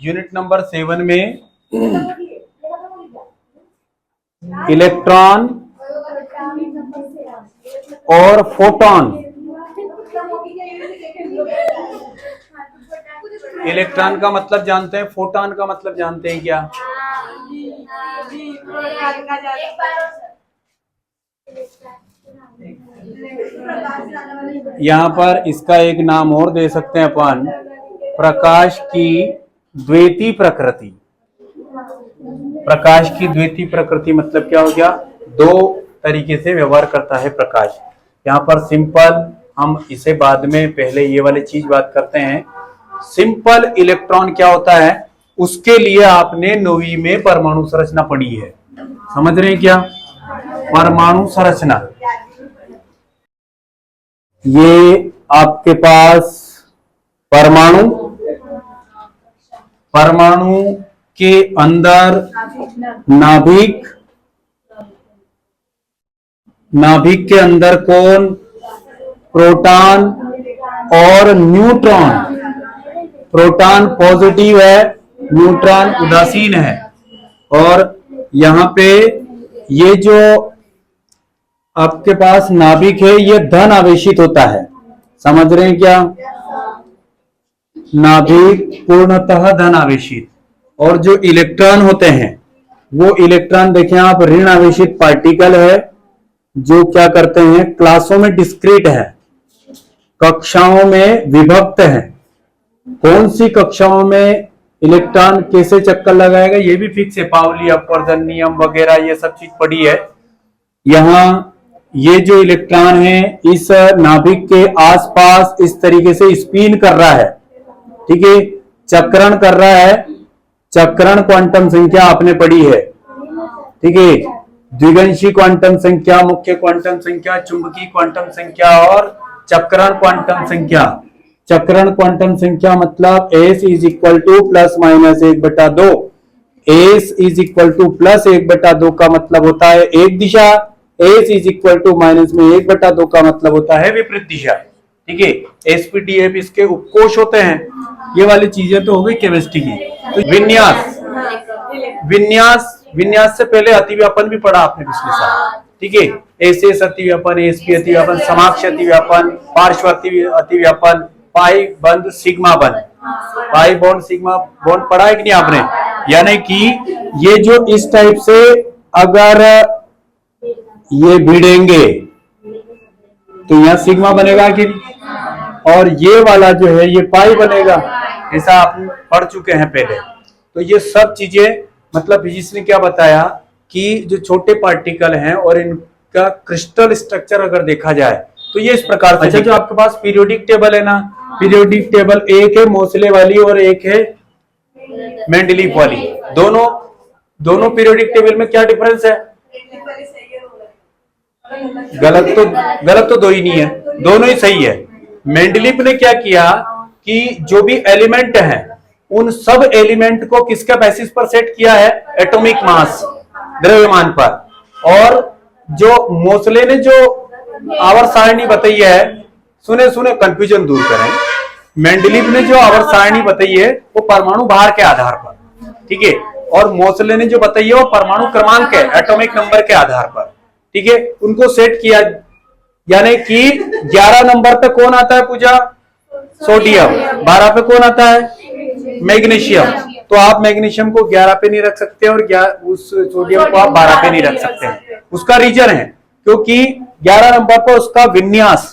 Unit number 7 में electron और photon. Electron का मतलब जानते हैं, फोटॉन का मतलब जानते हैं क्या? यहाँ पर इसका एक नाम और दे सकते हैं अपन, प्रकाश की द्वितीय प्रकृति। प्रकाश की द्वितीय प्रकृति मतलब क्या हो गया? दो तरीके से व्यवहार करता है प्रकाश। यहाँ पर सिंपल, हम इसे बाद में, पहले ये वाली चीज बात करते हैं। सिंपल इलेक्ट्रॉन क्या होता है, उसके लिए आपने 9वीं में परमाणु संरचना पढ़ी है। समझ रहे हैं क्या? परमाणु संरचना, ये आपके पास परमाणु, परमाणु के अंदर नाभिक, नाभिक के अंदर कौन? प्रोटॉन और न्यूट्रॉन। प्रोटॉन पॉजिटिव है, न्यूट्रॉन उदासीन है। और यहां पे ये जो आपके पास नाभिक है, ये धन आवेशित होता है। समझ रहे हैं क्या? नाभिक पूर्णतः धन आवेशित। और जो इलेक्ट्रॉन होते हैं, वो इलेक्ट्रॉन देखें आप, ऋण आवेशित पार्टिकल है, जो क्या करते हैं, क्लासों में डिस्क्रीट है, कक्षाओं में विभक्त है। कौन सी कक्षाओं में इलेक्ट्रॉन कैसे चक्कर लगाएगा, ये भी फिक्स है। पाउली अपवर्जन नियम वगैरह ये सब चीज पड़ी है। यहां ये जो इलेक्ट्रॉन है, इस नाभिक के आसपास इस तरीके से स्पिन कर रहा है, ठीक है, चक्रण कर रहा है। चक्रण क्वांटम संख्या आपने पढ़ी है, ठीक है। द्विगंशी क्वांटम संख्या, मुख्य क्वांटम संख्या, चुंबकीय क्वांटम संख्या और चक्रण क्वांटम संख्या। चक्रण क्वांटम संख्या मतलब s is equal to plus minus 1/2। s is equal to plus 1/2 का मतलब होता है एक दिशा, s is equal to minus में 1/2 का मतलब होता है विपरीत दिशा, ठीक है। sp/df इसके उपकोष होते हैं। ये वाली चीजें तो हो गई केमिस्ट्री की। तो विन्यास, विन्यास, विन्यास से पहले अतिव्यापन भी पढ़ा आपने पिछले साल, ठीक है। एसएस अतिव्यापन, एसपी अतिव्यापन, समाक्ष अतिव्यापन, पार्श्व अतिव्यापन, पाई बंद सिग्मा बंद, पाई बॉन्ड सिग्मा बॉन्ड पढ़ा है कि नहीं आपने? यानी कि ये जो इस टाइप से अगर ये भिड़ेंगे तो यहां सिग्मा बनेगा कि नहीं, और ये वाला जो है ये पाई बनेगा। ऐसा आप पढ़ चुके हैं पहले। तो ये सब चीजें, मतलब फिजिक्स ने क्या बताया कि जो छोटे पार्टिकल हैं और इनका क्रिस्टल स्ट्रक्चर अगर देखा जाए तो ये इस प्रकार से। अच्छा, जो आपके पास पीरियोडिक टेबल है ना, पीरियोडिक टेबल एक है मोसले वाली और एक है मेंडलीफ वाली। दोनों पीरियोडिक टेबल में क्या डिफरेंस है? गलत तो दो ही नहीं है, दोनों ही सही है। मेंडलीफ ने क्या किया कि जो भी एलिमेंट हैं, उन सब एलिमेंट को किसका बेसिस पर सेट किया है? एटॉमिक मास, द्रव्यमान पर। और जो मोसले ने जो आवर्त सारणी बताई है, सुने कंफ्यूजन दूर करें, मेंडलीफ ने जो आवर्त सारणी बताई है वो परमाणु भार के आधार पर, ठीक है। और मोसले ने जो बताई है वो परमाणु क्रमांक है, एटॉमिक नंबर के आधार पर, ठीक है। उनको सेट किया, यानी कि 11 नंबर पे कौन आता है पूजा? सोडियम। 12 पे कौन आता है? मैग्नीशियम। तो आप मैग्नीशियम को 11 पे नहीं रख सकते और उस सोडियम को आप 12 पे नहीं रख सकते। उसका रीजन है क्योंकि 11 नंबर पर उसका विन्यास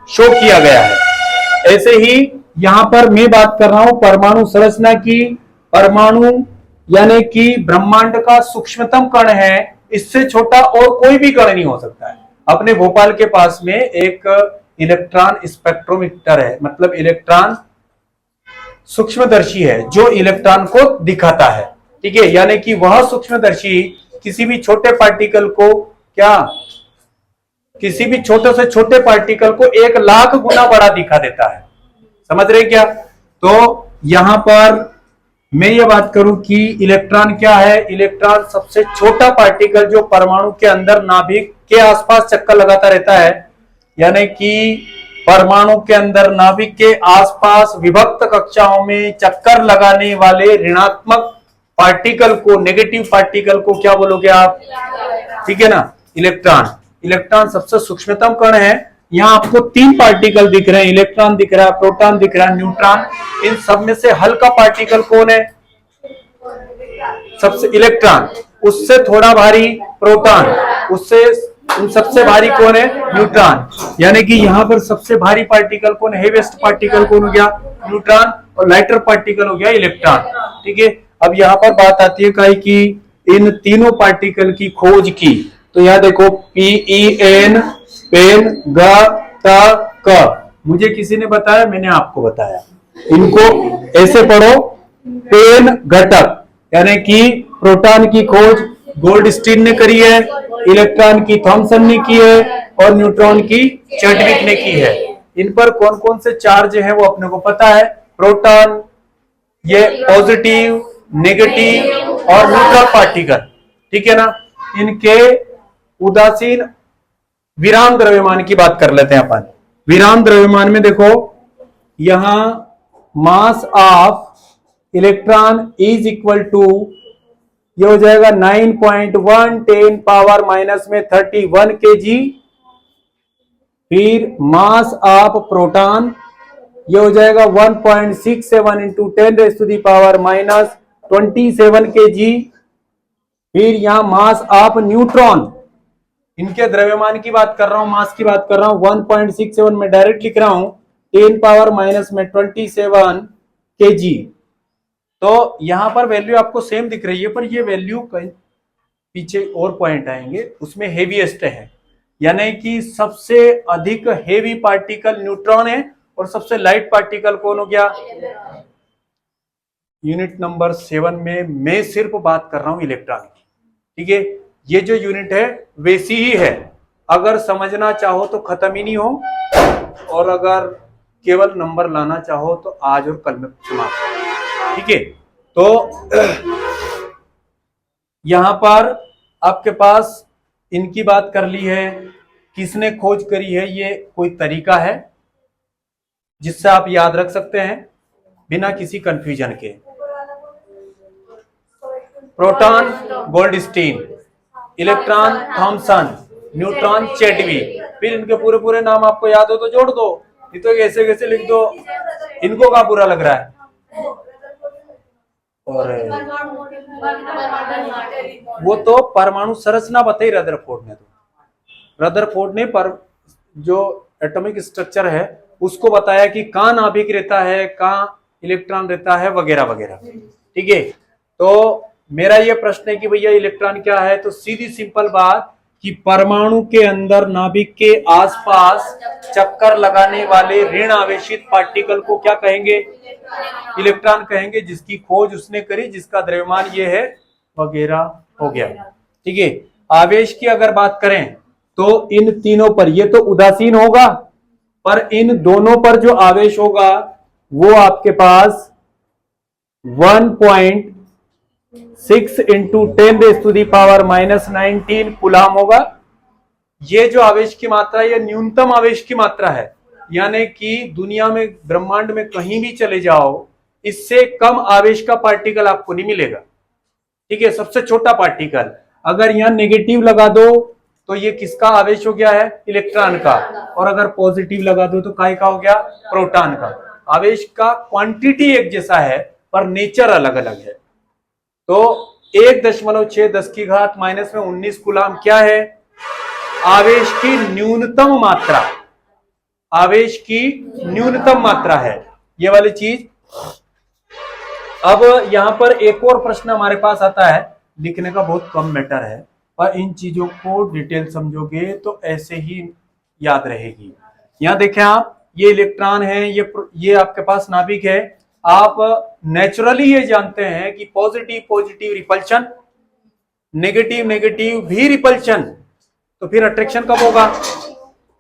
शो किया गया है। ऐसे ही यहां पर मैं बात कर रहा हूं परमाणु संरचना की। परमाणु यानी कि ब्रह्मांड का सूक्ष्मतम कण है, इससे छोटा और कोई भी कण नहीं हो सकता है। अपने भोपाल के पास में एक इलेक्ट्रॉन स्पेक्ट्रोमीटर है, मतलब इलेक्ट्रॉन सूक्ष्मदर्शी है जो इलेक्ट्रॉन को दिखाता है, ठीक है। यानी कि वह सूक्ष्मदर्शी किसी भी छोटे पार्टिकल को, क्या, किसी भी छोटे से छोटे पार्टिकल को 1 लाख गुना बड़ा दिखा देता है। समझ रहे क्या? तो यहां पर मैं ये बात करूं कि इलेक्ट्रॉन क्या है? इलेक्ट्रॉन सबसे छोटा पार्टिकल जो परमाणु के अंदर नाभिक के आसपास चक्कर लगाता रहता है। यानी कि परमाणु के अंदर नाभिक के आसपास विभक्त कक्षाओं में चक्कर लगाने वाले ऋणात्मक पार्टिकल को, नेगेटिव पार्टिकल को क्या बोलोगे आप? ठीक है ना, इलेक्ट्रॉन। इलेक्ट्रॉन सबसे सूक्ष्मतम कण है। यहाँ आपको 3 पार्टिकल दिख रहे हैं, इलेक्ट्रॉन दिख रहा है, प्रोटॉन दिख रहा है, न्यूट्रॉन। इन सब में से हल्का पार्टिकल कौन है? सबसे इलेक्ट्रॉन, उससे थोड़ा भारी प्रोटॉन, उससे सबसे भारी कौन है? न्यूट्रॉन। यानी कि यहाँ पर सबसे भारी पार्टिकल कौन है? हेवीएस्ट पार्टिकल कौन हो गया? न्यूट्रॉन। और लाइटर पार्टिकल हो गया इलेक्ट्रॉन। ठीक है, अब यहाँ पर बात आती है काई की इन तीनों पार्टिकल की खोज की। तो यहाँ देखो PEN, पेन, ग, त, क, मुझे किसी ने बताया, मैंने आपको बताया। इनको ऐसे पढ़ो, पेन घटक यानी कि प्रोटॉन की खोज गोल्डस्टीन ने करी है, इलेक्ट्रॉन की थॉमसन ने की है और न्यूट्रॉन की चैडविक ने की है। इन पर कौन कौन से चार्ज हैं वो अपने को पता है। प्रोटॉन ये पॉजिटिव, नेगेटिव और न्यूट्रल पार्टिकल, ठीक है ना। इनके उदासीन विराम द्रव्यमान की बात कर लेते हैं अपन। विराम द्रव्यमान में देखो, यहां mass of electron is equal to, ये हो जाएगा 9.1 पावर माइनस में 31 kg। फिर मास ऑफ प्रोटॉन ये हो जाएगा 1.67 इंटू 10⁻⁻27 kg। फिर यहां मास ऑफ न्यूट्रॉन, इनके द्रव्यमान की बात कर रहा हूं, मास की बात कर रहा हूं, 1.67 में डायरेक्ट लिख रहा हूं, 10⁻⁻27 kg। तो यहां पर वैल्यू आपको सेम दिख रही है, पर ये वैल्यू कहीं पीछे और पॉइंट आएंगे, उसमें हेवीएस्ट है। यानी कि सबसे अधिक हेवी पार्टिकल न्यूट्रॉन है और सबसे लाइट पार्टिकल कौन हो गया? यूनिट नंबर 7 में मैं सिर्फ बात कर रहा हूं इलेक्ट्रॉन की। ठीक है, ये जो यूनिट है वैसी ही है। अगर समझना चाहो तो खत्म ही नहीं हो, और अगर केवल नंबर लाना चाहो तो आज और कल में समाप्त। ठीक है, तो यहां पर आपके पास इनकी बात कर ली है, किसने खोज करी है, ये कोई तरीका है जिससे आप याद रख सकते हैं बिना किसी कंफ्यूजन के। Proton Goldstein, electron Thomson, neutron Chadwick. फिर इनके पूरे पूरे नाम आपको याद हो तो जोड़ दो, नहीं तो ऐसे कैसे लिख दो। इनको क्या बुरा लग रहा है? और वो तो परमाणु संरचना बताई रदरफोर्ड ने, तो रदरफोर्ड ने पर जो एटॉमिक स्ट्रक्चर है उसको बताया कि कहां नाभिक रहता है, कहां इलेक्ट्रॉन रहता है, वगैरह वगैरह। ठीक है, तो मेरा ये प्रश्न है कि भैया इलेक्ट्रॉन क्या है, तो सीधी सिंपल बात कि परमाणु के अंदर नाभिक के आसपास चक्कर लगाने वाले ऋण आवेशित पार्टिकल को क्या कहेंगे? इलेक्ट्रॉन कहेंगे, जिसकी खोज उसने करी, जिसका द्रव्यमान ये है, वगैरह हो गया। ठीक है, आवेश की अगर बात करें तो इन तीनों पर ये तो उदासीन होगा, पर इन दोनों पर जो आवेश होगा वो आपके पास 1.6 इंटू 10⁻⁻⁻19 कूलाम होगा। ये जो आवेश की मात्रा, ये न्यूनतम आवेश की मात्रा है। यानी कि दुनिया में, ब्रह्मांड में कहीं भी चले जाओ, इससे कम आवेश का पार्टिकल आपको नहीं मिलेगा। ठीक है, सबसे छोटा पार्टिकल। अगर यहां नेगेटिव लगा दो तो ये किसका आवेश हो गया है? इलेक्ट्रॉन का। और अगर पॉजिटिव लगा दो तो काय का हो गया? प्रोटॉन का। आवेश का क्वांटिटी एक जैसा है पर नेचर अलग अलग है। तो 1.6 कूलाम क्या है? आवेश की न्यूनतम मात्रा, आवेश की न्यूनतम मात्रा है ये वाली चीज। अब यहां पर एक और प्रश्न हमारे पास आता है, लिखने का बहुत कम मैटर है, पर इन चीजों को डिटेल समझोगे तो ऐसे ही याद रहेगी। यहां देखें आप, ये इलेक्ट्रॉन है, ये आपके पास नाभिक है। आप नेचुरली ये जानते हैं कि positive positive repulsion, negative negative भी रिपल्शन। तो फिर अट्रैक्शन कब होगा?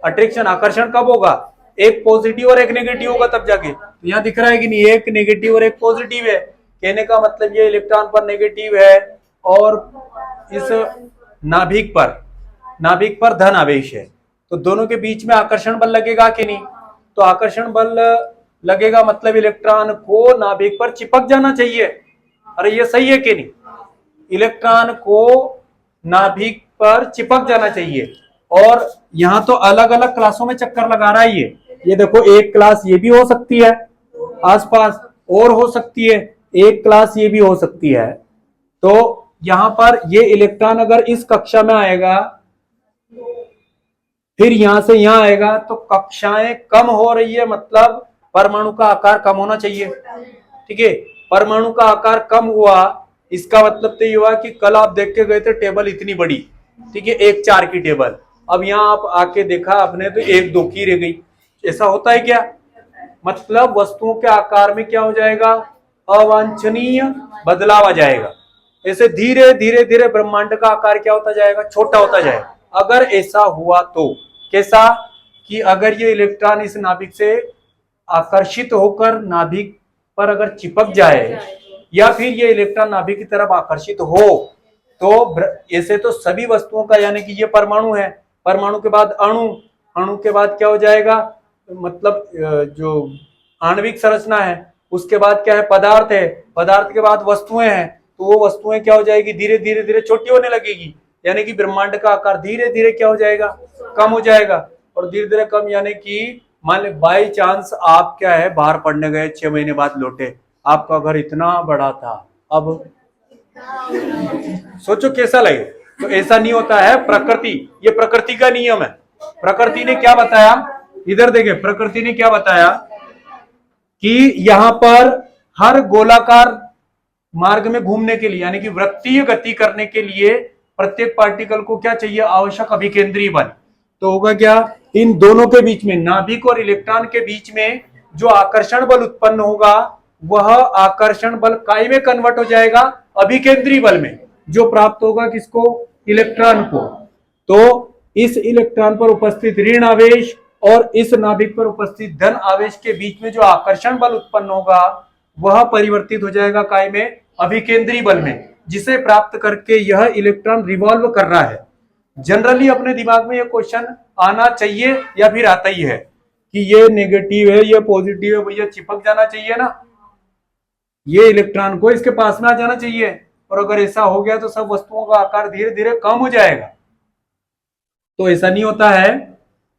अट्रैक्शन, आकर्षण कब होगा? एक पॉजिटिव और एक नेगेटिव होगा तब जाके। तो यहां दिख रहा है कि नहीं, एक नेगेटिव और एक पॉजिटिव है। कहने का मतलब ये इलेक्ट्रॉन पर नेगेटिव है और इस नाभिक पर धन आवेश है, तो दोनों के बीच में आकर्षण बल लगेगा कि नहीं? तो आकर्षण बल लगेगा मतलब इलेक्ट्रॉन को नाभिक पर चिपक जाना चाहिए। अरे ये सही है कि नहीं? इलेक्ट्रॉन को नाभिक पर चिपक जाना चाहिए। और यहाँ तो अलग अलग क्लासों में चक्कर लगा रहा है ये देखो, एक क्लास ये भी हो सकती है आसपास, और हो सकती है एक क्लास ये भी हो सकती है। तो यहां पर ये इलेक्ट्रॉन अगर इस कक्षा में आएगा, फिर यहां से यहां आएगा, तो कक्षाएं कम हो रही है, मतलब परमाणु का आकार कम होना चाहिए। ठीक है, परमाणु का आकार कम हुआ, इसका मतलब तो ये हुआ कि कल आप देख के गए थे टेबल इतनी बड़ी, ठीक है, 1-4 की टेबल, अब यहां आप आके देखा आपने तो 1-2 की रह गई। ऐसा होता है क्या? मतलब वस्तुओं के आकार में क्या हो जाएगा? अवांछनीय बदलाव आ जाएगा। ऐसे धीरे धीरे धीरे ब्रह्मांड का आकार क्या होता जाएगा? छोटा होता जाएगा। अगर ऐसा हुआ तो कैसा कि अगर ये इलेक्ट्रॉन इस नाभिक से आकर्षित होकर नाभिक पर अगर चिपक जाए, या फिर ये इलेक्ट्रॉन नाभिक की तरफ आकर्षित हो, तो ऐसे तो सभी वस्तुओं का, यानी कि ये परमाणु है, परमाणु के बाद अणु, अणु के बाद क्या हो जाएगा, मतलब जो आणविक संरचना है, उसके बाद क्या है? पदार्थ है, पदार्थ के बाद वस्तुएं हैं, तो वो वस्तुएं क्या हो जाएगी? धीरे धीरे धीरे छोटी होने लगेगी, यानी कि ब्रह्मांड का आकार धीरे धीरे क्या हो जाएगा? कम हो जाएगा। और धीरे धीरे कम, यानी कि मान लो बाई चांस आप क्या है बाहर पढ़ने गए, 6 महीने बाद लौटे, आपका घर इतना बड़ा था, अब सोचो कैसा लगे। तो ऐसा नहीं होता है, प्रकृति, ये प्रकृति का नियम है। प्रकृति ने क्या बताया, इधर देखे, प्रकृति ने क्या बताया कि यहां पर हर गोलाकार मार्ग में घूमने के लिए, यानी कि वृत्तीय गति करने के लिए प्रत्येक पार्टिकल को क्या चाहिए? आवश्यक अभिकेंद्रीय बल। तो होगा क्या? इन दोनों के बीच में, नाभिक और इलेक्ट्रॉन के बीच में जो आकर्षण बल उत्पन्न होगा, वह आकर्षण बल काय में कन्वर्ट हो जाएगा? अभिकेंद्रीय बल में, जो प्राप्त होगा किसको? इलेक्ट्रॉन को। तो इस इलेक्ट्रॉन पर उपस्थित ऋण आवेश और इस नाभिक पर उपस्थित धन आवेश के बीच में जो आकर्षण बल उत्पन्न होगा, वह परिवर्तित हो जाएगा काय में? अभिकेंद्रीय बल में, जिसे प्राप्त करके यह इलेक्ट्रॉन रिवॉल्व कर रहा है। जनरली अपने दिमाग में यह क्वेश्चन आना चाहिए या फिर आता ही है कि ये नेगेटिव है, ये पॉजिटिव है, भैया चिपक जाना चाहिए ना, ये इलेक्ट्रॉन को इसके पास में आ जाना चाहिए। और अगर ऐसा हो गया तो सब वस्तुओं का आकार धीरे धीरे कम हो जाएगा। तो ऐसा नहीं होता है,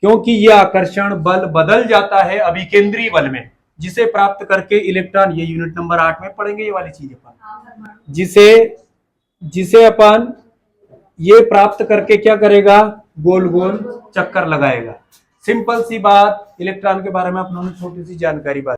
क्योंकि यह आकर्षण बल बदल जाता है अभिकेंद्रीय बल में, जिसे प्राप्त करके इलेक्ट्रॉन, ये यूनिट नंबर 8 में पढ़ेंगे ये वाली चीज अपन, जिसे अपन ये प्राप्त करके क्या करेगा? गोल गोल चक्कर लगाएगा। सिंपल सी बात, इलेक्ट्रॉन के बारे में अपनों ने छोटी सी जानकारी बात